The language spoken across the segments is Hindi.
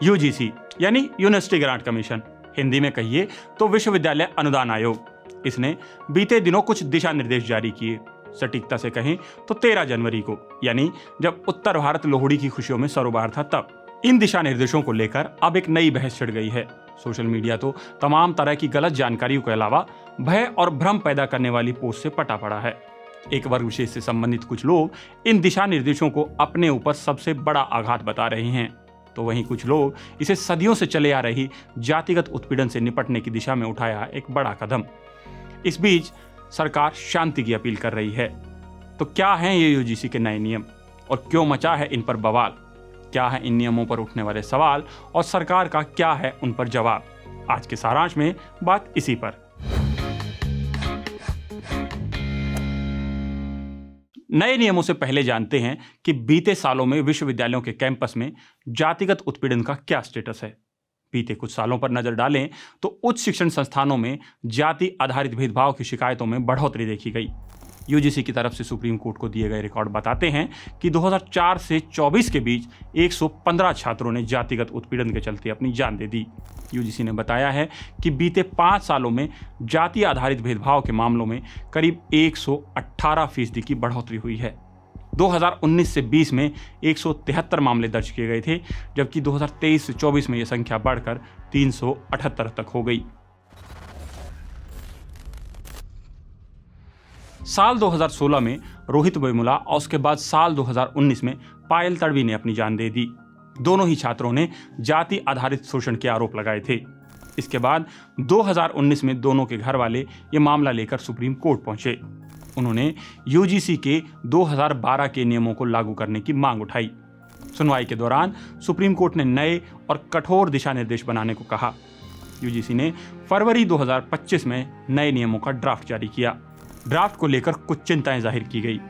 यूजीसी यानी यूनिवर्सिटी ग्रांट कमीशन, हिंदी में कहिए तो विश्वविद्यालय अनुदान आयोग, इसने बीते दिनों कुछ दिशा निर्देश जारी किए। सटीकता से कहें तो 13 जनवरी को, यानी जब उत्तर भारत लोहड़ी की खुशियों में सरोबार था तब। इन दिशा निर्देशों को लेकर अब एक नई बहस छिड़ गई है। सोशल मीडिया तो तमाम तरह की गलत जानकारियों के अलावा भय और भ्रम पैदा करने वाली पोस्ट से पटा पड़ा है। एक वर्ग विशेष से संबंधित कुछ लोग इन दिशा निर्देशों को अपने ऊपर सबसे बड़ा आघात बता रहे हैं, तो वहीं कुछ लोग इसे सदियों से चले आ रही जातिगत उत्पीड़न से निपटने की दिशा में उठाया एक बड़ा कदम। इस बीच सरकार शांति की अपील कर रही है। तो क्या हैं ये यूजीसी के नए नियम और क्यों मचा है इन पर बवाल? क्या है इन नियमों पर उठने वाले सवाल और सरकार का क्या है उन पर जवाब? आज के सारांश में बात इसी पर। नए नियमों से पहले जानते हैं कि बीते सालों में विश्वविद्यालयों के कैंपस में जातिगत उत्पीड़न का क्या स्टेटस है। बीते कुछ सालों पर नजर डालें तो उच्च शिक्षण संस्थानों में जाति आधारित भेदभाव की शिकायतों में बढ़ोतरी देखी गई। यूजीसी की तरफ से सुप्रीम कोर्ट को दिए गए रिकॉर्ड बताते हैं कि 2004 से 24 के बीच 115 छात्रों ने जातिगत उत्पीड़न के चलते अपनी जान दे दी। यूजीसी ने बताया है कि बीते 5 सालों में जाति आधारित भेदभाव के मामलों में करीब 118% की बढ़ोतरी हुई है। 2019 से 20 में 173 मामले दर्ज किए गए थे, जबकि 2023 से 24 में यह संख्या बढ़कर 378 तक हो गई। साल 2016 में रोहित वेमुला और उसके बाद साल 2019 में पायल तड़वी ने अपनी जान दे दी। दोनों ही छात्रों ने जाति आधारित शोषण के आरोप लगाए थे। इसके बाद 2019 में दोनों के घर वाले ये मामला लेकर सुप्रीम कोर्ट पहुंचे। उन्होंने यूजीसी के 2012 के नियमों को लागू करने की मांग उठाई। सुनवाई के दौरान सुप्रीम कोर्ट ने नए और कठोर दिशा निर्देश बनाने को कहा। यूजीसी ने फरवरी 2025 में नए नियमों का ड्राफ्ट जारी किया। ड्राफ्ट को लेकर कुछ चिंताएं जाहिर की गई।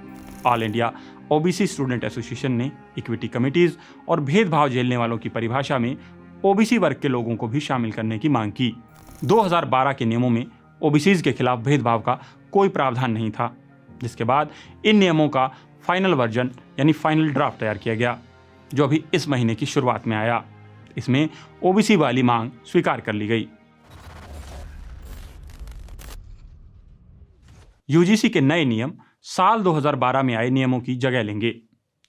All India OBC student association ने इक्विटी कमिटीज और भेदभाव झेलने वालों की परिभाषा में ओबीसी वर्ग के लोगों को भी शामिल करने की मांग की। 2012 के नियमों में ओबीसीज के खिलाफ भेदभाव का कोई प्रावधान नहीं था, जिसके बाद इन नियमों का फाइनल वर्जन यानी फाइनल ड्राफ्ट तैयार किया गया, जो अभी इस महीने की शुरुआत में आया। इसमें ओबीसी वाली मांग स्वीकार कर ली गई। यूजीसी के नए नियम साल 2012 में आए नियमों की जगह लेंगे।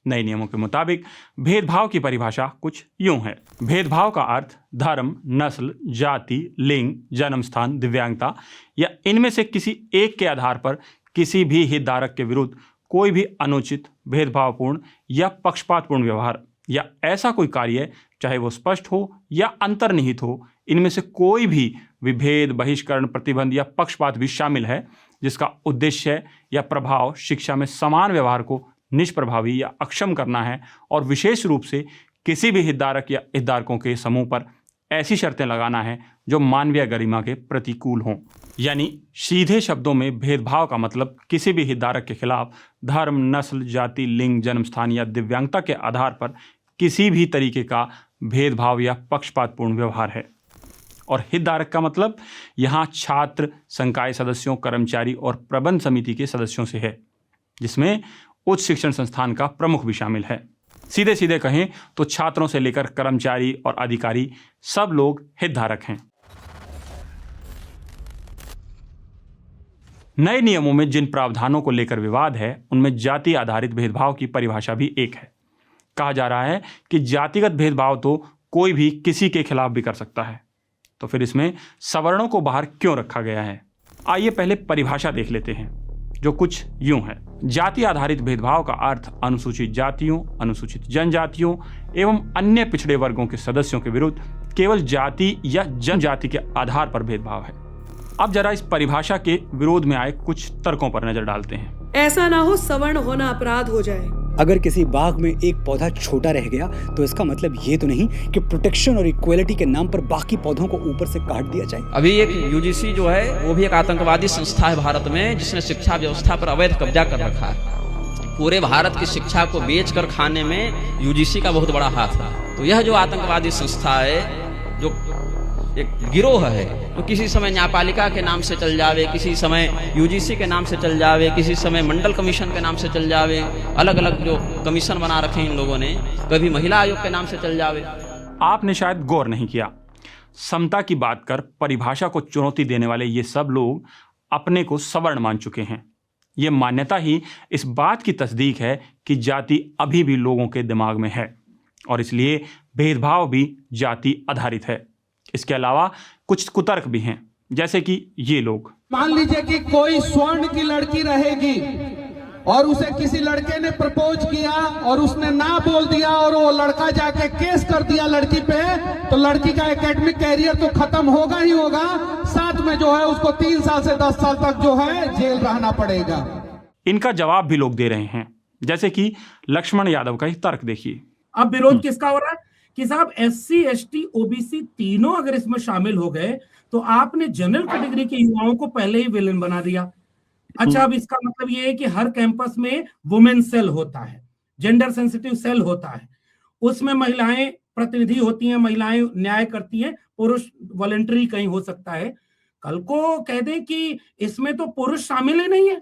नए नियमों के मुताबिक भेदभाव की परिभाषा कुछ यूं है। भेदभाव का अर्थ धर्म, नस्ल, जाति, लिंग, जन्म स्थान, दिव्यांगता या इनमें से किसी एक के आधार पर किसी भी हितधारक के विरुद्ध कोई भी अनुचित, भेदभावपूर्ण या पक्षपातपूर्ण व्यवहार या ऐसा कोई कार्य, चाहे वो स्पष्ट हो या अंतर्निहित हो, इनमें से कोई भी विभेद, बहिष्करण, प्रतिबंध या पक्षपात भी शामिल है, जिसका उद्देश्य या प्रभाव शिक्षा में समान व्यवहार को निष्प्रभावी या अक्षम करना है और विशेष रूप से किसी भी हितधारक या हितधारकों के समूह पर ऐसी शर्तें लगाना है जो मानवीय गरिमा के प्रतिकूल हों। यानी सीधे शब्दों में भेदभाव का मतलब किसी भी हितधारक के खिलाफ धर्म, नस्ल, जाति, लिंग, जन्म स्थान या दिव्यांगता के आधार पर किसी भी तरीके का भेदभाव या पक्षपातपूर्ण व्यवहार है। और हितधारक का मतलब यहाँ छात्र, संकाय सदस्यों, कर्मचारी और प्रबंध समिति के सदस्यों से है, जिसमें उच्च शिक्षण संस्थान का प्रमुख भी शामिल है। सीधे सीधे कहें तो छात्रों से लेकर कर्मचारी और अधिकारी सब लोग हितधारक हैं। नए नियमों में जिन प्रावधानों को लेकर विवाद है, उनमें जाति आधारित भेदभाव की परिभाषा भी एक है। कहा जा रहा है कि जातिगत भेदभाव तो कोई भी किसी के खिलाफ भी कर सकता है, तो फिर इसमें सवर्णों को बाहर क्यों रखा गया है? आइए पहले परिभाषा देख लेते हैं, जो कुछ यूं है। जाति आधारित भेदभाव का अर्थ अनुसूचित जातियों, अनुसूचित जनजातियों एवं अन्य पिछड़े वर्गों के सदस्यों के विरुद्ध केवल जाति या जनजाति के आधार पर भेदभाव है। अब जरा इस परिभाषा के विरोध में आए कुछ तर्कों पर नजर डालते हैं। ऐसा ना हो सवर्ण होना अपराध हो जाए। अगर किसी बाग में एक पौधा छोटा रह गया तो इसका मतलब ये तो नहीं कि प्रोटेक्शन और इक्वलिटी के नाम पर बाकी पौधों को ऊपर से काट दिया जाए। अभी एक यूजीसी जो है वो भी एक आतंकवादी संस्था है भारत में, जिसने शिक्षा व्यवस्था पर अवैध कब्जा कर रखा है। पूरे भारत की शिक्षा को बेच कर खाने में यूजीसी का बहुत बड़ा हाथ है। तो यह जो आतंकवादी संस्था है, जो एक गिरोह है, तो किसी समय न्यायपालिका के नाम से चल जावे, किसी समय यूजीसी के नाम से चल जावे, किसी समय मंडल कमीशन के नाम से चल जावे। अलग अलग जो कमीशन बना रखे हैं इन लोगों ने, कभी महिला आयोग के नाम से चल जावे। आपने शायद गौर नहीं किया। समता की बात कर परिभाषा को चुनौती देने वाले ये सब लोग अपने को सवर्ण मान चुके हैं। ये मान्यता ही इस बात की तस्दीक है कि जाति अभी भी लोगों के दिमाग में है और इसलिए भेदभाव भी जाति आधारित है। इसके अलावा कुछ कुतर्क भी हैं, जैसे कि ये लोग, मान लीजिए कि कोई स्वर्ण की लड़की रहेगी और उसे किसी लड़के ने प्रपोज किया और उसने ना बोल दिया और वो लड़का जाके केस कर दिया लड़की पे, तो लड़की का एकेडमिक कैरियर तो खत्म होगा ही होगा, साथ में जो है उसको 3 साल से 10 साल तक जो है जेल रहना पड़ेगा। इनका जवाब भी लोग दे रहे हैं, जैसे कि लक्ष्मण यादव का ही तर्क देखिए। अब विरोध किसका हो रहा है कि साहब SC ST OBC तीनों अगर इसमें शामिल हो गए तो आपने जनरल कैटेगरी के युवाओं को पहले ही विलेन बना दिया। अच्छा, अब इसका मतलब ये है कि हर कैंपस में वुमेन सेल होता है, जेंडर सेंसिटिव सेल होता है, उसमें महिलाएं प्रतिनिधि होती हैं, महिलाएं न्याय करती हैं, पुरुष वॉलंटरी कहीं हो सकता है। कल को कह दें कि इसमें तो पुरुष शामिल ही नहीं है,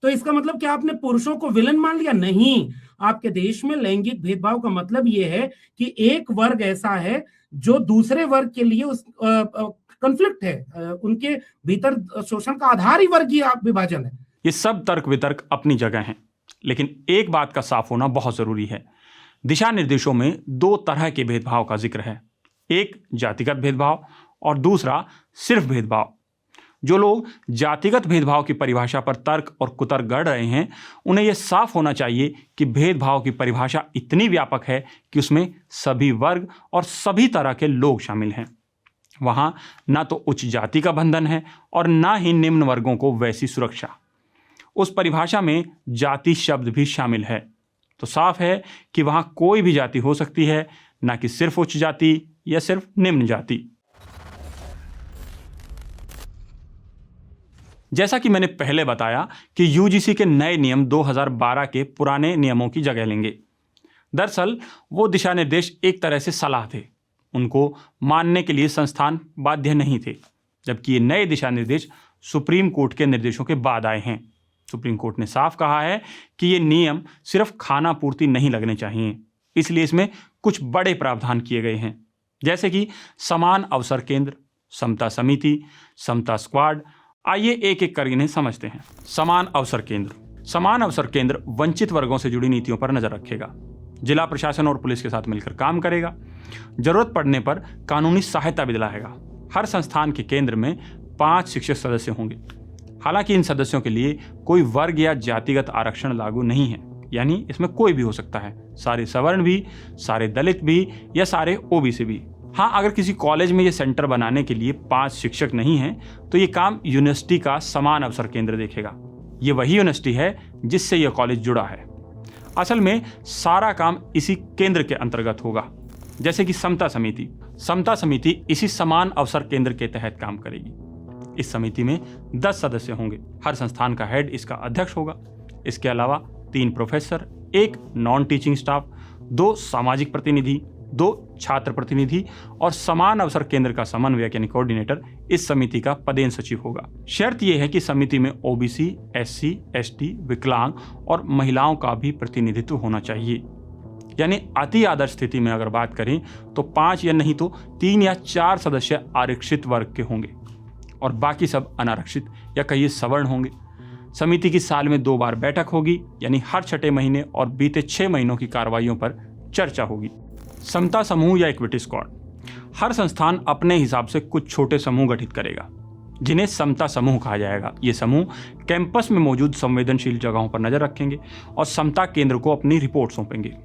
तो इसका मतलब क्या आपने पुरुषों को विलन मान लिया? नहीं, आपके देश में लैंगिक भेदभाव का मतलब ये है कि एक वर्ग ऐसा है जो दूसरे वर्ग के लिए उस कॉन्फ्लिक्ट है, उनके भीतर शोषण का आधार ही वर्गीय विभाजन है। ये सब तर्क वितर्क अपनी जगह हैं, लेकिन एक बात का साफ होना बहुत जरूरी है। दिशा निर्देशों में 2 तरह के भेदभाव का जिक्र है, एक जातिगत भेदभाव और दूसरा सिर्फ भेदभाव। जो लोग जातिगत भेदभाव की परिभाषा पर तर्क और कुतर्क गढ़ रहे हैं, उन्हें यह साफ होना चाहिए कि भेदभाव की परिभाषा इतनी व्यापक है कि उसमें सभी वर्ग और सभी तरह के लोग शामिल हैं। वहां ना तो उच्च जाति का बंधन है और ना ही निम्न वर्गों को वैसी सुरक्षा। उस परिभाषा में जाति शब्द भी शामिल है, तो साफ है कि वहां कोई भी जाति हो सकती है, ना कि सिर्फ उच्च जाति या सिर्फ निम्न जाति। जैसा कि मैंने पहले बताया कि UGC के नए नियम 2012 के पुराने नियमों की जगह लेंगे। दरअसल वो दिशा निर्देश एक तरह से सलाह थे, उनको मानने के लिए संस्थान बाध्य नहीं थे, जबकि ये नए दिशा निर्देश सुप्रीम कोर्ट के निर्देशों के बाद आए हैं। सुप्रीम कोर्ट ने साफ कहा है कि ये नियम सिर्फ खाना पूर्ति नहीं लगने चाहिए, इसलिए इसमें कुछ बड़े प्रावधान किए गए हैं, जैसे कि समान अवसर केंद्र, समता समिति, समता स्क्वाड। आइए एक एक कर इन्हें समझते हैं। समान अवसर केंद्र वंचित वर्गों से जुड़ी नीतियों पर नजर रखेगा, जिला प्रशासन और पुलिस के साथ मिलकर काम करेगा, जरूरत पड़ने पर कानूनी सहायता भी दिलाएगा। हर संस्थान के केंद्र में 5 शिक्षक सदस्य होंगे। हालांकि इन सदस्यों के लिए कोई वर्ग या जातिगत आरक्षण लागू नहीं है, यानी इसमें कोई भी हो सकता है, सारे सवर्ण भी, सारे दलित भी या सारे OBC भी। हाँ, अगर किसी कॉलेज में ये सेंटर बनाने के लिए 5 शिक्षक नहीं हैं, तो ये काम यूनिवर्सिटी का समान अवसर केंद्र देखेगा। ये वही यूनिवर्सिटी है जिससे यह कॉलेज जुड़ा है। असल में सारा काम इसी केंद्र के अंतर्गत होगा, जैसे कि समता समिति इसी समान अवसर केंद्र के तहत काम करेगी। इस समिति में 10 सदस्य होंगे। हर संस्थान का हेड इसका अध्यक्ष होगा। इसके अलावा 3 प्रोफेसर, 1 नॉन टीचिंग स्टाफ, 2 सामाजिक प्रतिनिधि, 2 छात्र प्रतिनिधि और समान अवसर केंद्र का समन्वयक यानी कोऑर्डिनेटर इस समिति का पदेन सचिव होगा। शर्त यह है कि समिति में OBC, SC, ST, विकलांग और महिलाओं का भी प्रतिनिधित्व होना चाहिए। यानी अति आदर्श स्थिति में अगर बात करें तो 5 या नहीं तो 3 या 4 सदस्य आरक्षित वर्ग के होंगे और बाकी सब अनारक्षित या कहिए सवर्ण होंगे। समिति की साल में 2 बार बैठक होगी, यानी हर 6 महीने और बीते 6 महीनों की कार्रवाइयों पर चर्चा होगी। समता समूह या इक्विटी स्क्वाड, हर संस्थान अपने हिसाब से कुछ छोटे समूह गठित करेगा, जिन्हें समता समूह कहा जाएगा। ये समूह कैंपस में मौजूद संवेदनशील जगहों पर नजर रखेंगे और समता केंद्र को अपनी रिपोर्ट सौंपेंगे।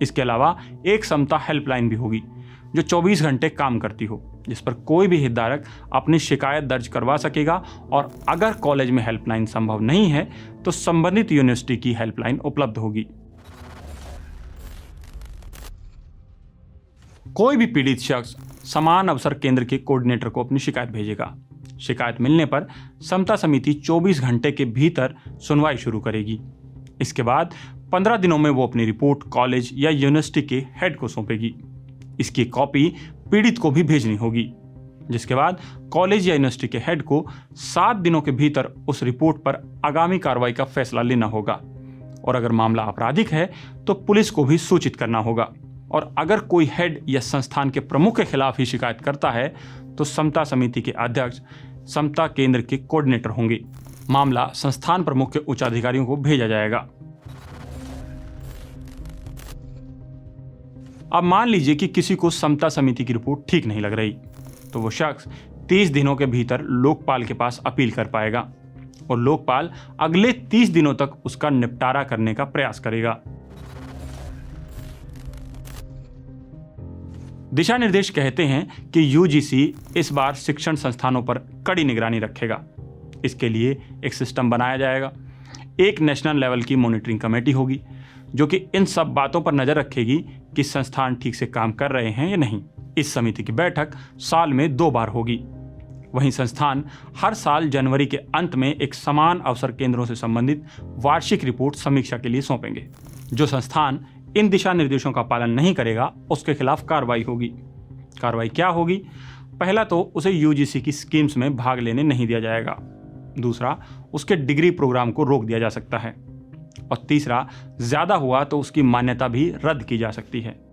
इसके अलावा एक समता हेल्पलाइन भी होगी जो 24 घंटे काम करती हो, जिस पर कोई भी हितधारक अपनी शिकायत दर्ज करवा सकेगा और अगर कॉलेज में हेल्पलाइन संभव नहीं है तो संबंधित यूनिवर्सिटी की हेल्पलाइन उपलब्ध होगी। कोई भी पीड़ित शख्स समान अवसर केंद्र के कोऑर्डिनेटर को अपनी शिकायत भेजेगा। शिकायत मिलने पर समता समिति 24 घंटे के भीतर सुनवाई शुरू करेगी। इसके बाद 15 दिनों में वो अपनी रिपोर्ट कॉलेज या यूनिवर्सिटी के हेड को सौंपेगी। इसकी कॉपी पीड़ित को भी भेजनी होगी, जिसके बाद कॉलेज या यूनिवर्सिटी के हेड को 7 दिनों के भीतर उस रिपोर्ट पर आगामी कार्रवाई का फैसला लेना होगा और अगर मामला आपराधिक है तो पुलिस को भी सूचित करना होगा। और अगर कोई हेड या संस्थान के प्रमुख के खिलाफ ही शिकायत करता है तो समता समिति के अध्यक्ष समता केंद्र के कोऑर्डिनेटर होंगे। मामला संस्थान प्रमुख के उच्च अधिकारियों को भेजा जाएगा। अब मान लीजिए कि किसी को समता समिति की रिपोर्ट ठीक नहीं लग रही, तो वो शख्स 30 दिनों के भीतर लोकपाल के पास अपील कर पाएगा और लोकपाल अगले 30 दिनों तक उसका निपटारा करने का प्रयास करेगा। दिशा निर्देश कहते हैं कि यूजीसी इस बार शिक्षण संस्थानों पर कड़ी निगरानी रखेगा। इसके लिए एक सिस्टम बनाया जाएगा। एक नेशनल लेवल की मॉनिटरिंग कमेटी होगी जो कि इन सब बातों पर नजर रखेगी कि संस्थान ठीक से काम कर रहे हैं या नहीं। इस समिति की बैठक साल में 2 बार होगी। वहीं संस्थान हर साल जनवरी के अंत में एक समान अवसर केंद्रों से संबंधित वार्षिक रिपोर्ट समीक्षा के लिए सौंपेंगे। जो संस्थान इन दिशा निर्देशों का पालन नहीं करेगा उसके खिलाफ कार्रवाई होगी। कार्रवाई क्या होगी? पहला तो उसे यूजीसी की स्कीम्स में भाग लेने नहीं दिया जाएगा। दूसरा, उसके डिग्री प्रोग्राम को रोक दिया जा सकता है। और तीसरा, ज्यादा हुआ तो उसकी मान्यता भी रद्द की जा सकती है।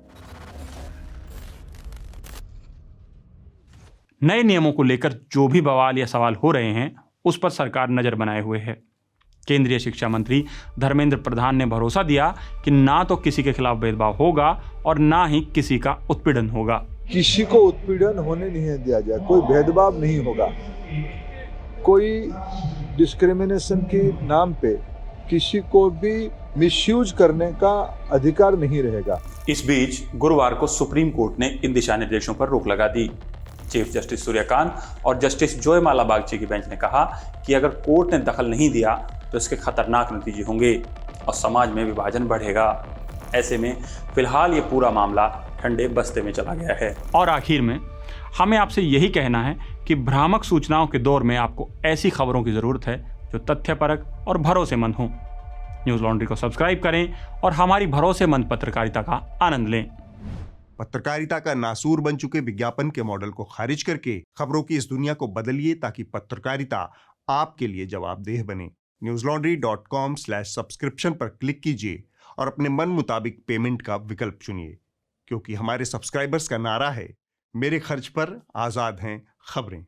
नए नियमों को लेकर जो भी बवाल या सवाल हो रहे हैं उस पर सरकार नजर बनाए हुए है। केंद्रीय शिक्षा मंत्री धर्मेंद्र प्रधान ने भरोसा दिया कि ना तो किसी के खिलाफ भेदभाव होगा और ना ही किसी का उत्पीड़न होगा। किसी को उत्पीड़न होने नहीं दिया जाए, कोई भेदभाव नहीं होगा, कोई डिस्क्रिमिनेशन के नाम पे किसी को भी मिसयूज करने का अधिकार नहीं रहेगा। इस बीच गुरुवार को सुप्रीम कोर्ट ने इन दिशा निर्देशों पर रोक लगा दी। चीफ जस्टिस सूर्यकांत और जस्टिस जोयमाला बागची की बेंच ने कहा कि अगर कोर्ट ने दखल नहीं दिया तो इसके खतरनाक नतीजे होंगे और समाज में विभाजन बढ़ेगा। ऐसे में फिलहाल ये पूरा मामला ठंडे बस्ते में चला गया है। और आखिर में हमें आपसे यही कहना है कि भ्रामक सूचनाओं के दौर में आपको ऐसी खबरों की जरूरत है जो तथ्यपरक और भरोसेमंद हों। न्यूज़ लॉन्ड्री को सब्सक्राइब करें और हमारी भरोसेमंद पत्रकारिता का आनंद लें। पत्रकारिता का नासूर बन चुके विज्ञापन के मॉडल को खारिज करके खबरों की इस दुनिया को बदलिए ताकि पत्रकारिता आपके लिए जवाबदेह बने। newslaundry.com/subscription पर क्लिक कीजिए और अपने मन मुताबिक पेमेंट का विकल्प चुनिए, क्योंकि हमारे सब्सक्राइबर्स का नारा है, मेरे खर्च पर आजाद हैं खबरें।